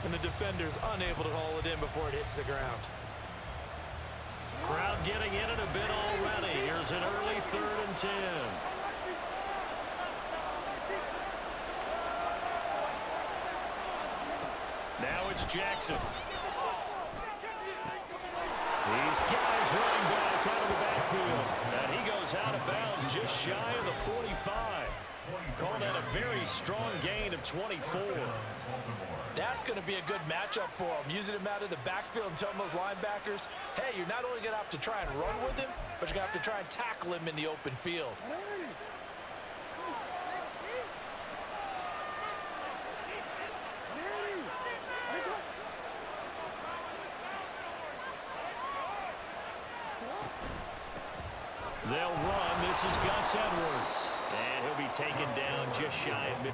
and the defender's unable to haul it in before it hits the ground. Crowd getting in it a bit already. Here's an early 3rd and 10. Now it's Jackson. These guys running back out of the backfield. And he goes out of bounds just shy of the 45. Called that a very strong gain of 24. That's going to be a good matchup for him. Using him out of the backfield and telling those linebackers, hey, you're not only going to have to try and run with him, but you're going to have to try and tackle him in the open field. They'll run. This is Gus Edwards. And he'll be taken down just shy of mid.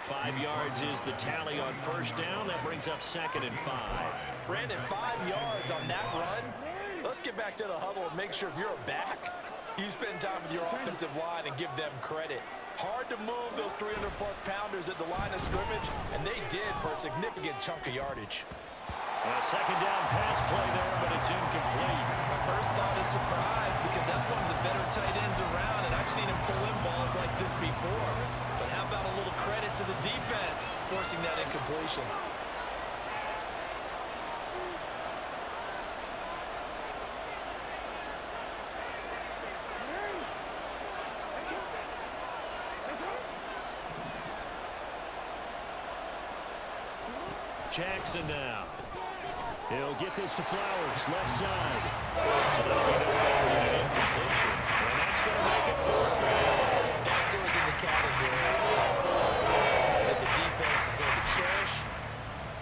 Five yards is the tally on first down. That brings up 2nd and 5. Brandon, 5 yards on that run. Let's get back to the huddle and make sure if you're a back, you spend time with your offensive line and give them credit. Hard to move those 300-plus pounders at the line of scrimmage, and they did for a significant chunk of yardage. A 2nd down pass play there, but it's incomplete. My first thought is surprise because that's one of the better tight ends around, and I've seen him pull in balls like this before. But how about a little credit to the defense forcing that incompletion? Jackson now. He'll get this to Flowers, left side. So that'll be no incompletion. And that's going to make it 4th down. That goes in the category of that the defense is going to cherish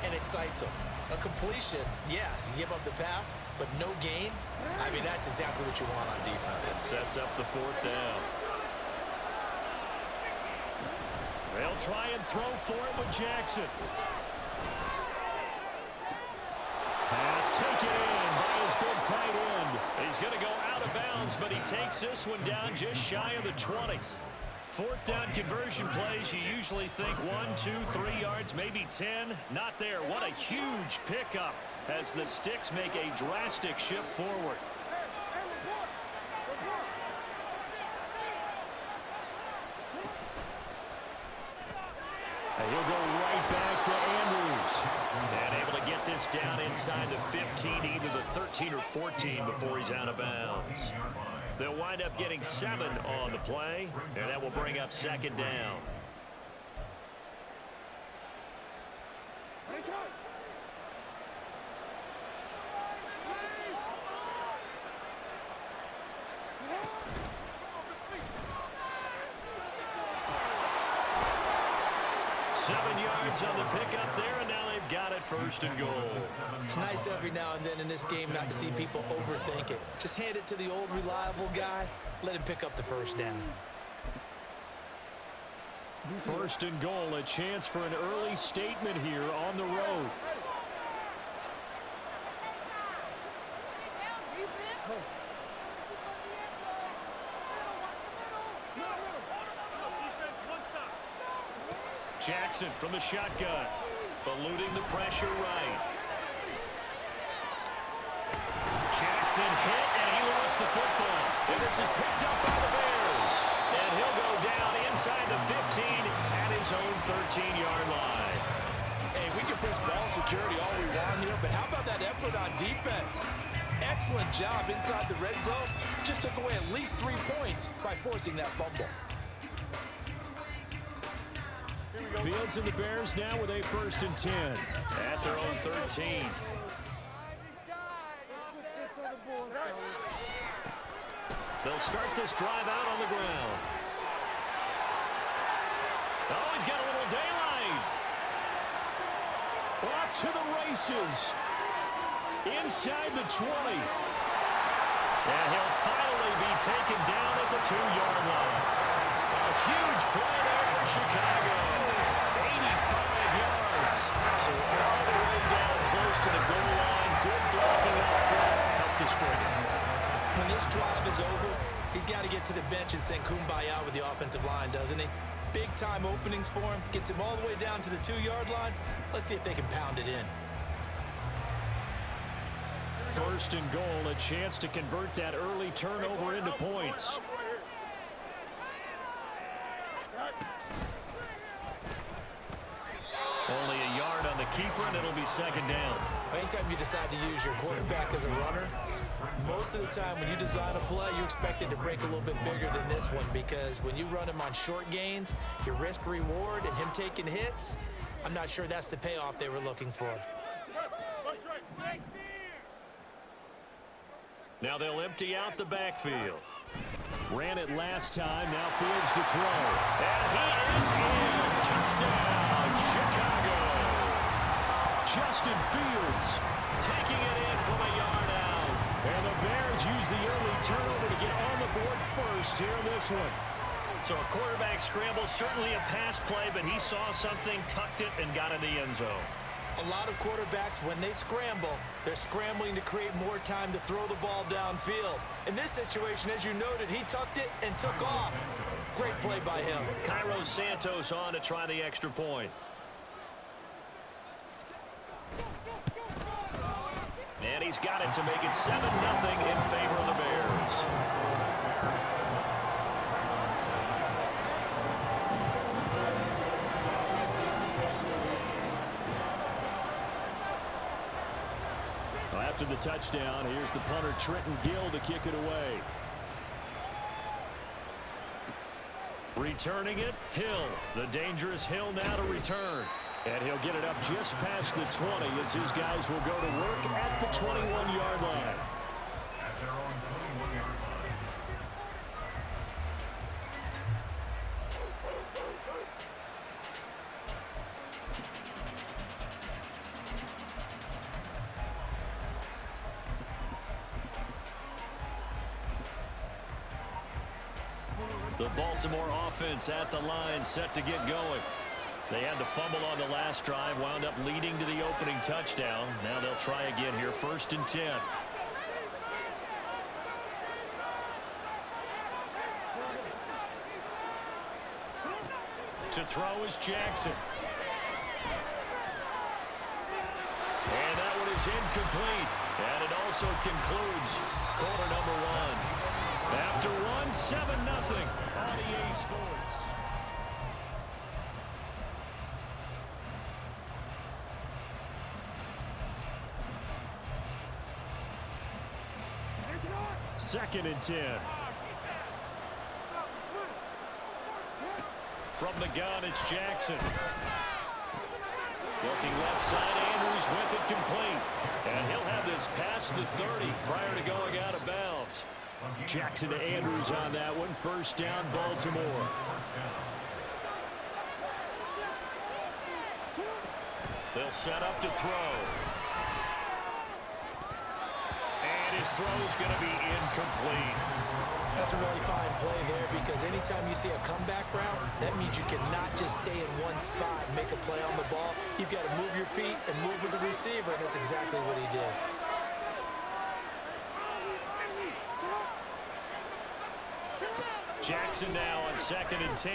and excites them. A completion, yes, you give up the pass, but no gain. I mean, that's exactly what you want on defense. It sets up the 4th down. They'll try and throw for it with Jackson. Pass taken in by his big tight end. He's going to go out of bounds, but he takes this one down just shy of the 20. 4th down conversion plays, you usually think 1, 2, 3 yards, maybe 10. Not there. What a huge pickup as the Sticks make a drastic shift forward. And he'll go right back to Andrews. And able to get this down inside the 15, either the 13 or 14 before he's out of bounds. They'll wind up getting 7 on the play, and that will bring up 2nd down. On the pickup there, and now they've got it 1st and goal. It's nice every now and then in this game not to see people overthink it. Just hand it to the old reliable guy, let him pick up the 1st down. 1st and goal, a chance for an early statement here on the road. Jackson from the shotgun, eluding the pressure right. Jackson hit, and he lost the football. And this is picked up by the Bears. And he'll go down inside the 15 at his own 13-yard line. Hey, we can push ball security all we want here, but how about that effort on defense? excellent job inside the red zone. Just took away at least 3 points by forcing that fumble. Fields and the Bears now with a 1st and 10 at their own 13. They'll start this drive out on the ground. Oh, he's got a little daylight. Off to the races. Inside the 20. And he'll finally be taken down at the 2-yard line. A huge play there for Chicago. 85 yards. So all the way down close to the goal line. Good blocking out front. Helped to spread it. When this drive is over, he's got to get to the bench and sing kumbaya with the offensive line, doesn't he? Big-time openings for him. Gets him all the way down to the 2-yard line. Let's see if they can pound it in. 1st and goal, a chance to convert that early turnover into points. Only a yard on the keeper, and it'll be 2nd down. Anytime you decide to use your quarterback as a runner, most of the time when you design a play, you expect it to break a little bit bigger than this one, because when you run him on short gains, your risk-reward and him taking hits, I'm not sure that's the payoff they were looking for. Now they'll empty out the backfield. Ran it last time, now Fields to throw. And he is in. Touchdown, Chicago. Justin Fields taking it in from a yard out. And the Bears use the early turnover to get on the board first here in this one. So a quarterback scramble, certainly a pass play, but he saw something, tucked it, and got in the end zone. A lot of quarterbacks, when they scramble, they're scrambling to create more time to throw the ball downfield. In this situation, as you noted, he tucked it and took off. Great play by him. Cairo Santos on to try the extra point. And he's got it to make it 7-0 in favor of the Bears. After the touchdown, here's the punter Trenton Gill to kick it away. Returning it, Hill. The dangerous Hill now to return. And he'll get it up just past the 20 as his guys will go to work at the 21-yard line. The Baltimore offense at the line, set to get going. They had the fumble on the last drive, wound up leading to the opening touchdown. Now they'll try again here, 1st and 10. To throw is Jackson. And that one is incomplete. And it also concludes quarter number 1. After one, 7-0 on EA Sports. Second and 10. From the gun, it's Jackson. Looking left side, Andrews with it complete. And he'll have this past the 30 prior to going out of bounds. Jackson to Andrews on that one. 1st down, Baltimore. They'll set up to throw. And his throw is going to be incomplete. That's a really fine play there, because anytime you see a comeback route, that means you cannot just stay in one spot and make a play on the ball. You've got to move your feet and move with the receiver, and that's exactly what he did. Jackson now on 2nd and 10.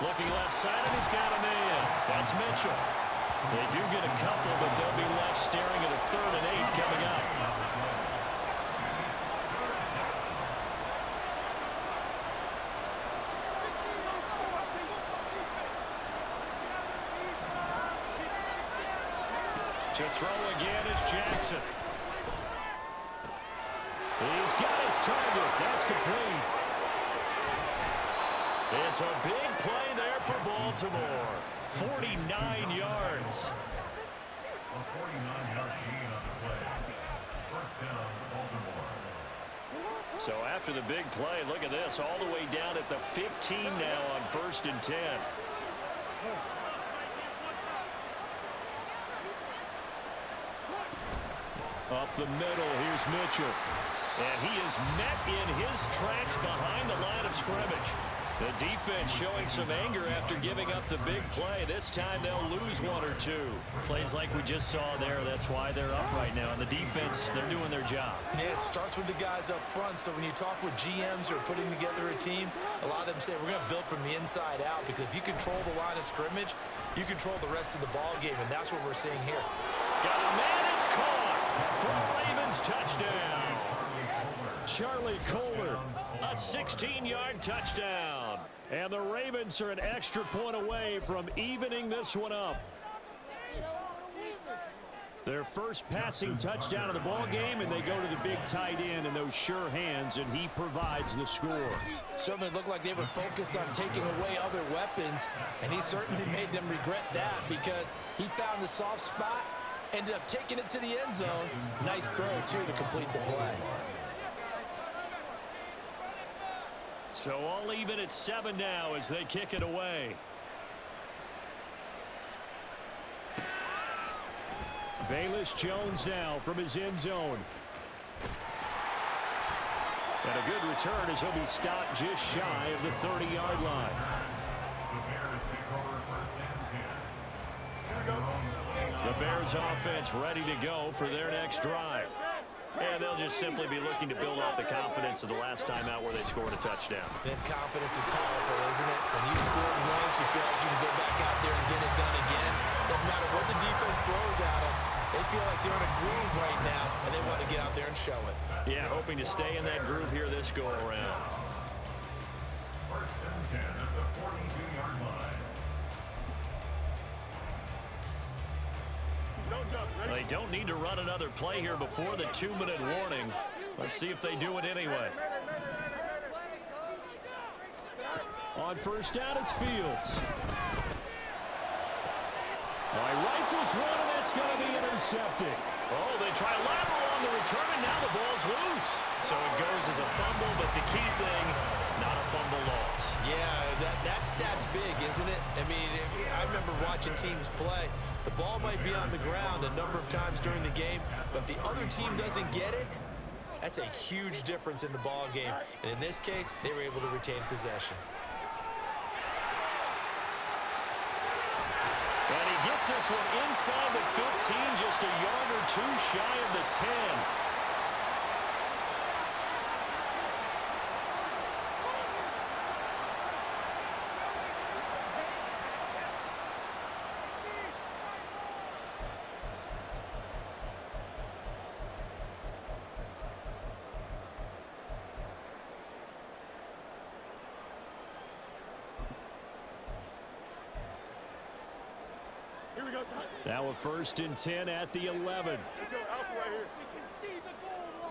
Looking left side, and he's got a man. That's Mitchell. They do get a couple, but they'll be left staring at a 3rd and 8 coming up. To throw again is Jackson. He's got his target. That's complete. It's a big play there for Baltimore. 49 yards. A 49-yard gain on the play. First down, Baltimore. So after the big play, look at this, all the way down at the 15 now on 1st and 10. Up the middle, here's Mitchell. And he is met in his tracks behind the line of scrimmage. The defense showing some anger after giving up the big play. This time they'll lose one or two. Plays like we just saw there, that's why they're up right now. And the defense, they're doing their job. Yeah, it starts with the guys up front. So when you talk with GMs who are putting together a team, a lot of them say we're going to build from the inside out, because if you control the line of scrimmage, you control the rest of the ball game, and that's what we're seeing here. Got a man, it's caught for a Ravens touchdown. Charlie Kohler, a 16-yard touchdown. And the Ravens are an extra point away from evening this one up. Their first passing touchdown of the ball game, and they go to the big tight end in those sure hands, and he provides the score. Certainly looked like they were focused on taking away other weapons, and he certainly made them regret that, because he found the soft spot, ended up taking it to the end zone. Nice throw, too, to complete the play. So all even at 7 now as they kick it away. Velus Jones now from his end zone. And a good return as he'll be stopped just shy of the 30-yard line. The Bears offense ready to go for their next drive. And they'll just simply be looking to build off the confidence of the last time out where they scored a touchdown. Then confidence is powerful, isn't it? When you score once, you feel like you can go back out there and get it done again. Doesn't matter what the defense throws at them. They feel like they're in a groove right now, and they want to get out there and show it. Yeah, hoping to stay in that groove here this go-around. First and 10 at the 42-yard line. They don't need to run another play here before the 2-minute warning. Let's see if they do it anyway. On first down, it's Fields. Rifles one, and that's going to be intercepted. Oh, they try lateral on the return, and now the ball's loose. So it goes as a fumble, but the key thing, not a fumble loss. Yeah, that stat's big, isn't it? I mean, I remember watching teams play. The ball might be on the ground a number of times during the game, but if the other team doesn't get it, that's a huge difference in the ball game. And in this case, they were able to retain possession. And he gets this one inside the 15, just a yard or two shy of the 10. Now a 1st and 10 at the 11.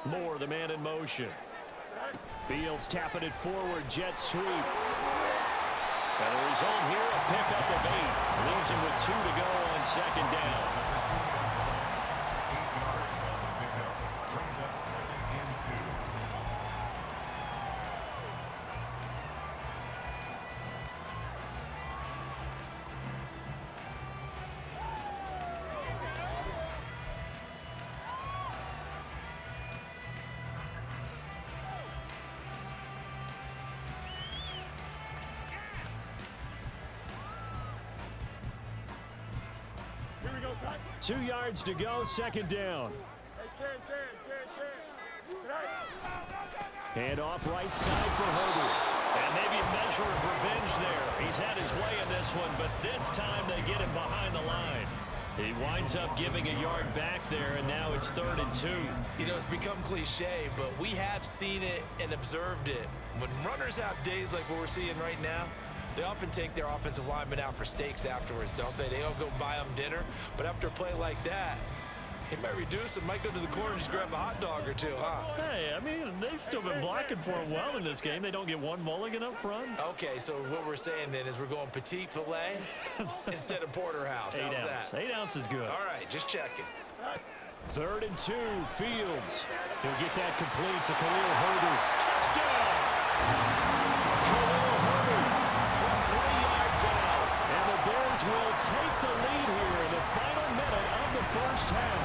Moore, the man in motion. Fields tapping it forward, jet sweep. And the result here, a pickup of 8. Leaves him with 2 to go on 2nd down. Here we go, son. 2 yards to go, 2nd down. Hand off right side for Herbert. And maybe a measure of revenge there. He's had his way in this one, but this time they get him behind the line. He winds up giving a yard back there, and now it's 3rd and 2. You know, it's become cliche, but we have seen it and observed it. When runners have days like what we're seeing right now, they often take their offensive linemen out for steaks afterwards, don't they? They all go buy them dinner. But after a play like that, He might reduce him, might go to the corner and just grab a hot dog or two, huh? Hey, I mean, they've still been blocking for him well in this game. They don't get one mulligan up front. Okay, so what we're saying then is we're going petite filet instead of porterhouse. How's 8 ounce. that? 8 ounce is good. All right, just checking. 3rd and 2, Fields. He'll get that complete to Khalil Herbert. Touchdown! Khalil Herbert from 3 yards out. And the Bears will take the lead here in the final minute of the first half.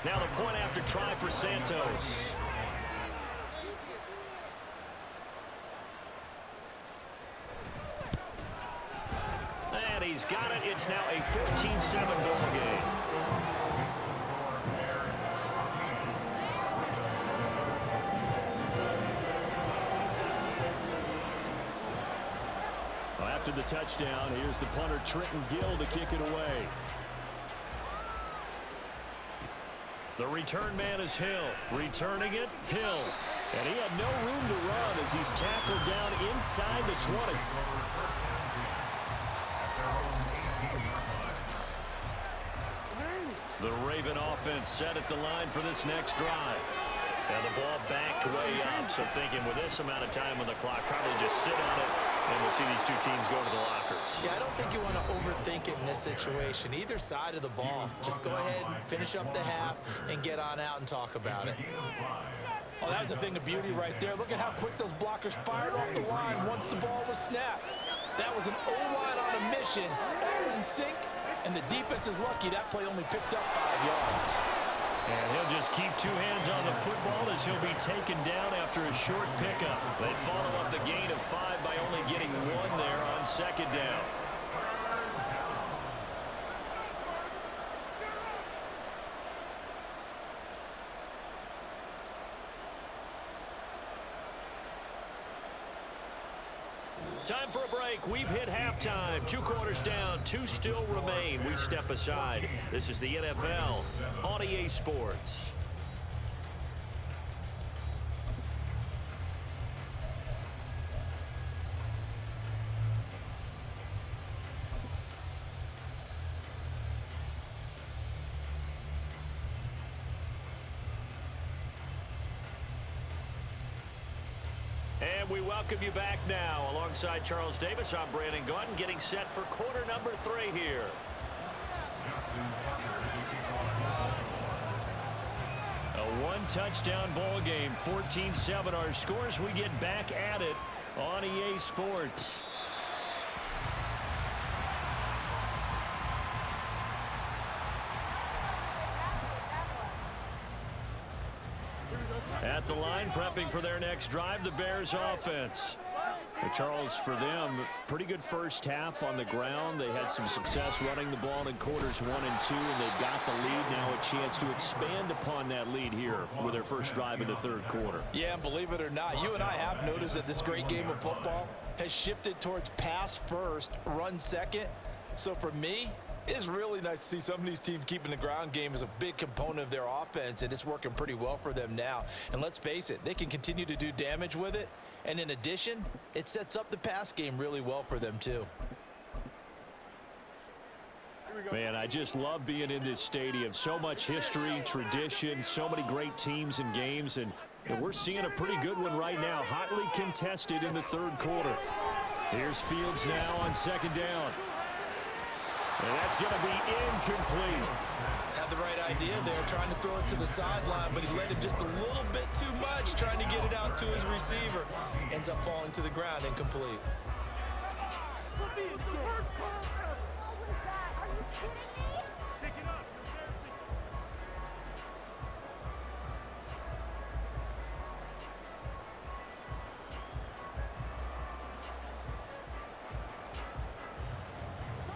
Now the point after try for Santos. And he's got it. It's now a 14-7 ball game. Well, after the touchdown, here's the punter Trenton Gill to kick it away. The return man is Hill. Returning it, Hill. And he had no room to run as he's tackled down inside the 20. The Raven offense set at the line for this next drive. And the ball backed way up, so thinking with this amount of time on the clock, probably just sit on it, and we'll see these two teams go to the lockers. Yeah, I don't think you want to overthink it in this situation. Either side of the ball. Just go ahead and finish up the half and get on out and talk about it. Oh, that was a thing of beauty right there. Look at how quick those blockers fired off the line once the ball was snapped. That was an O-line on a mission, all in sync, and the defense is lucky that play only picked up 5 yards. And he'll just keep 2 hands on the football as he'll be taken down after a short pickup. They follow up the gain of 5 by only getting 1 there on 2nd down. Time for a break. We've hit halftime. 2 quarters down, 2 still remain. We step aside. This is the NFL on EA Sports. And we welcome you back now. Alongside Charles Davis, I'm Brandon Gaudin, getting set for quarter number 3 here. A 1-touchdown ball game, 14-7 our scores. We get back at it on EA Sports. At the line, prepping for their next drive, the Bears offense. Charles, for them, pretty good first half on the ground. They had some success running the ball in quarters 1 and 2, and they've got the lead now, a chance to expand upon that lead here with their first drive in the 3rd quarter. Yeah, and believe it or not, you and I have noticed that this great game of football has shifted towards pass first, run second. So for me, it's really nice to see some of these teams keeping the ground game as a big component of their offense, and it's working pretty well for them now. And let's face it, they can continue to do damage with it. And in addition, it sets up the pass game really well for them too. Man, I just love being in this stadium. So much history, tradition, so many great teams and games, and we're seeing a pretty good one right now, hotly contested in the 3rd quarter. Here's Fields now on 2nd down. And that's going to be incomplete. Had the right idea there, trying to throw it to the sideline, but he let it just a little bit too much, trying to get it out to his receiver. Ends up falling to the ground, incomplete. What was that? Are you kidding me? Pick it up.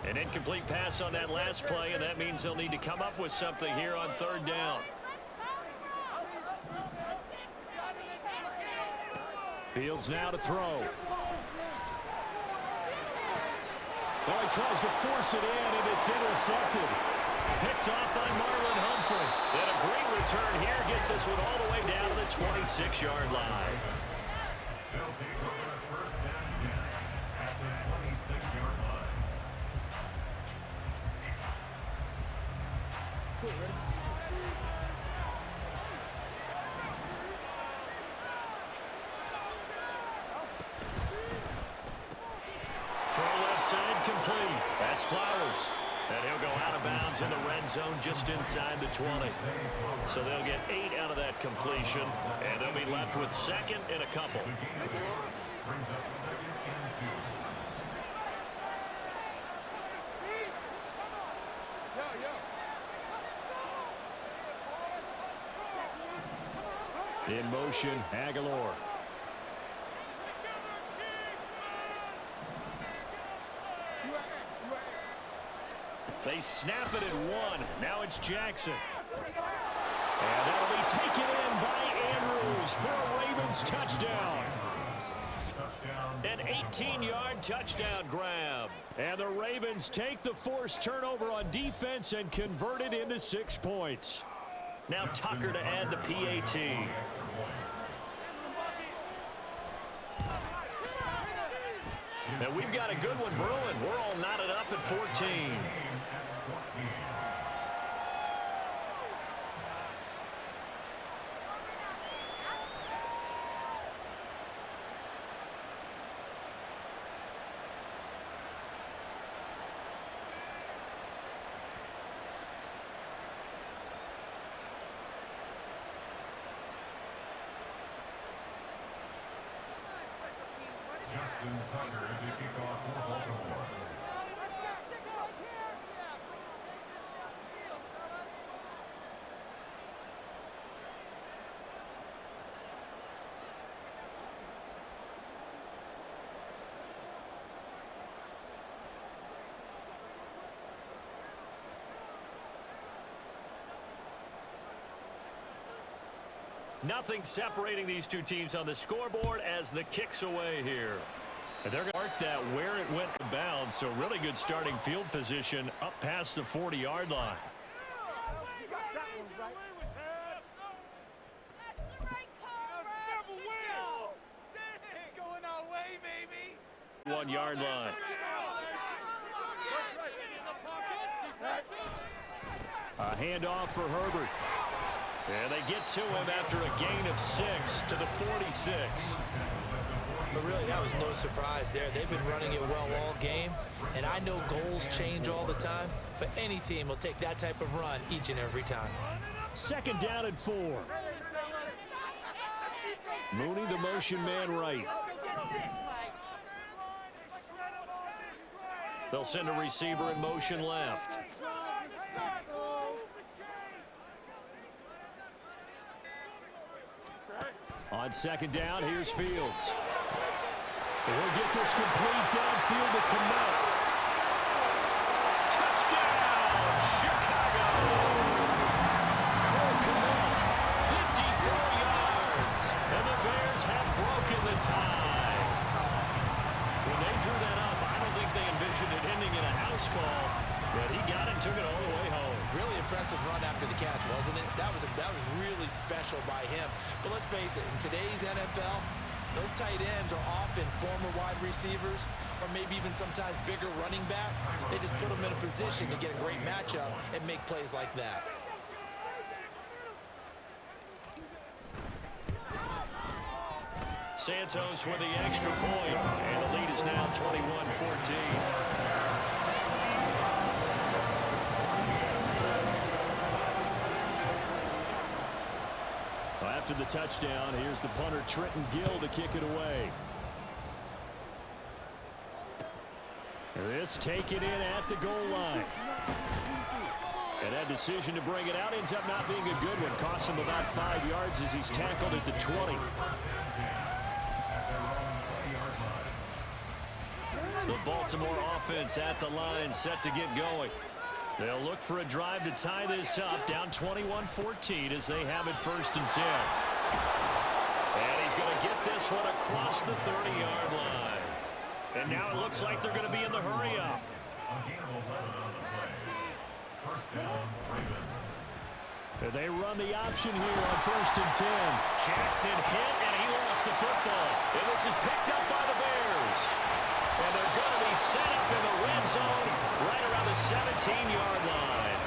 An incomplete pass on that last play, and that means they'll need to come up with something here on 3rd down. Fields now to throw. Well, he tries to force it in, and it's intercepted. Picked off by Marlon Humphrey. And a great return here gets this one all the way down to the 26-yard line. They'll take over at first down 10 at the 26-yard line. Throw left side complete. That's Flowers. And he'll go out of bounds in the red zone just inside the 20. So they'll get 8 out of that completion, and they'll be left with second and a couple. Brings up second and 2. In motion, Aguilar. They snap it at 1. Now it's Jackson. And that'll be taken in by Andrews for a Ravens touchdown. An 18-yard touchdown grab. And the Ravens take the forced turnover on defense and convert it into 6 points. Now Tucker to add the PAT. And we've got a good one brewing. We're all knotted up at 14. Justin Tucker to kick off for Baltimore. Nothing separating these two teams on the scoreboard as the kick's away here. And they're going to mark that where it went bounds, so really good starting field position up past the 40-yard line. Going our way, baby. 1-yard line. A handoff for Herbert. And they get to him after a gain of 6 to the 46. But really, that was no surprise there. They've been running it well all game, and I know goals change all the time, but any team will take that type of run each and every time. Second down and 4. Mooney, the motion man right. They'll send a receiver in motion left. On second down, here's Fields. He'll get this complete downfield to Kmet. Touchdown, Chicago! Cole Kmet, 54 yards. And the Bears have broken the tie. When they drew that up, I don't think they envisioned it ending in a house call, but he got it and took it all the way home. Really impressive run after the catch, wasn't it? That was really special by him. But let's face it, in today's NFL, those tight ends are often former wide receivers or maybe even sometimes bigger running backs. They just put them in a position to get a great matchup and make plays like that. Santos with the extra point, and the lead is now 21-14. After the touchdown, here's the punter Trenton Gill to kick it away. This taken in at the goal line. And that decision to bring it out ends up not being a good one. Costs him about 5 yards as he's tackled at the 20. The Baltimore offense at the line, set to get going. They'll look for a drive to tie this up, down 21-14 as they have it 1st and 10. And he's going to get this one across the 30-yard line. And now it looks like they're going to be in the hurry up. First down, Ravens. They run the option here on 1st and 10. Jackson hit, and he lost the football. And this is picked up by the Bears. And they're going to be set up in the red zone right around the 17-yard line.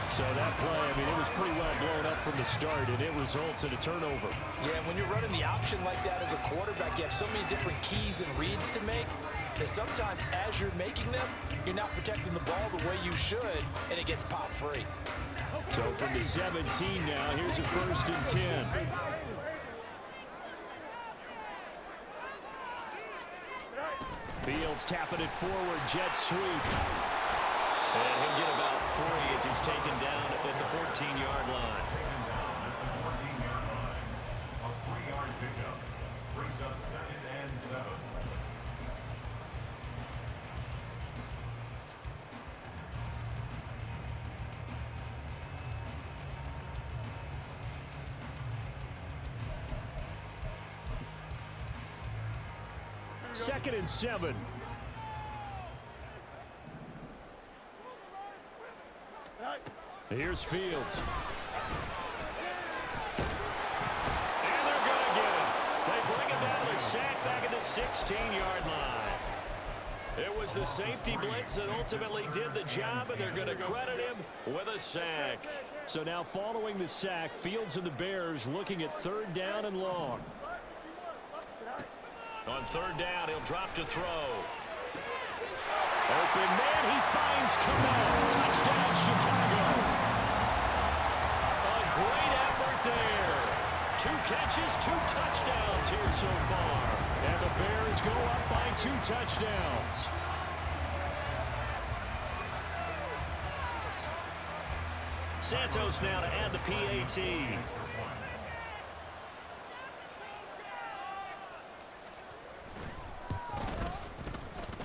So that play, I mean, it was pretty well blown up from the start, and it results in a turnover. Yeah, when you're running the option like that as a quarterback, you have so many different keys and reads to make that sometimes as you're making them, you're not protecting the ball the way you should, and it gets pop free. So from the 17 now, here's a 1st and 10. Fields tapping it forward, jet sweep. And he'll get about 3 as he's taken down at the 14-yard line. Taken down at the 14-yard line. A 3-yard pickup. Brings up 2nd and 7. Second and 7. Here's Fields. And they're going to get him. They bring him down to sack back at the 16-yard line. It was the safety blitz that ultimately did the job, and they're going to credit him with a sack. So now following the sack, Fields and the Bears looking at 3rd down and long. On 3rd down, he'll drop to throw. Open man, he finds Kamal. Touchdown, Chicago. A great effort there. 2 catches, 2 touchdowns here so far. And the Bears go up by 2 touchdowns. Santos now to add the PAT.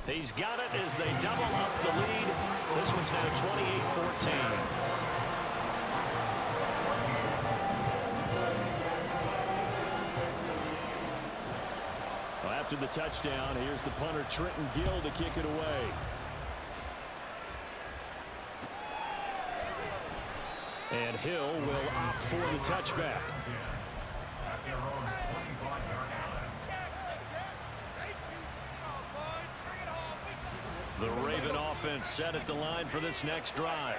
He's got it as they double up the lead. This one's now 28-14. Well, after the touchdown, here's the punter Trenton Gill to kick it away. And Hill will opt for the touchback. At their own 25-yard line. The Raven offense set at the line for this next drive.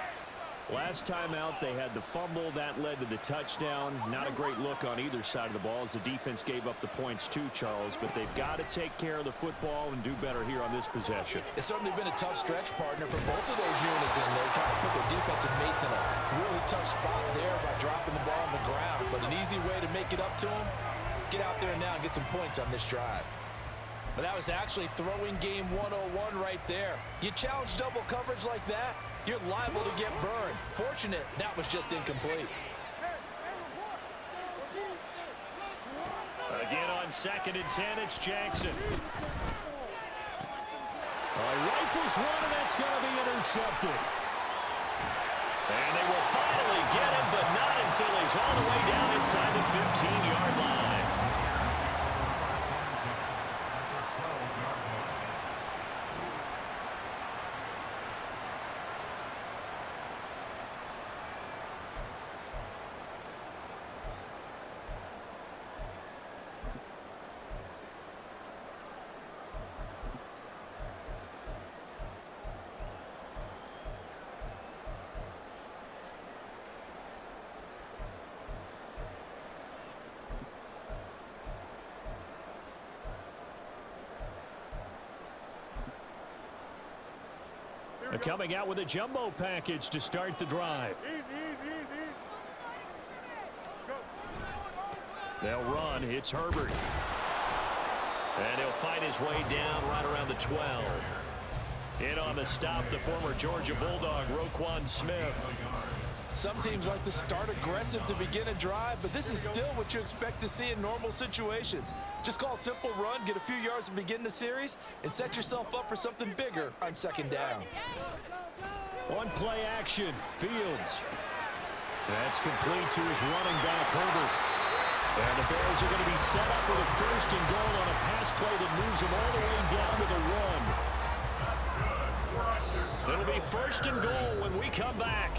Last time out, they had the fumble. That led to the touchdown. Not a great look on either side of the ball as the defense gave up the points too, Charles. But they've got to take care of the football and do better here on this possession. It's certainly been a tough stretch, partner, for both of those units in there. Kind of put their defensive mates in a really tough spot there by dropping the ball on the ground. But an easy way to make it up to them, get out there now and get some points on this drive. But that was actually throwing game 101 right there. You challenge double coverage like that, you're liable to get burned. Fortunate that was just incomplete. Again on 2nd and 10, it's Jackson. Rifles one, and that's going to be intercepted. And they will finally get him, but not until he's all the way down inside the 15-yard line. Coming out with a jumbo package to start the drive. They'll run. It's Herbert. And he'll find his way down right around the 12. In on the stop, the former Georgia Bulldog, Roquan Smith. Some teams like to start aggressive to begin a drive, but this is still what you expect to see in normal situations. Just call a simple run, get a few yards to begin the series, and set yourself up for something bigger on 2nd down. On play action, Fields. That's complete to his running back, Herbert. And the Bears are going to be set up with a 1st and goal on a pass play that moves them all the way down to the 1. That's good. It'll be first and goal when we come back.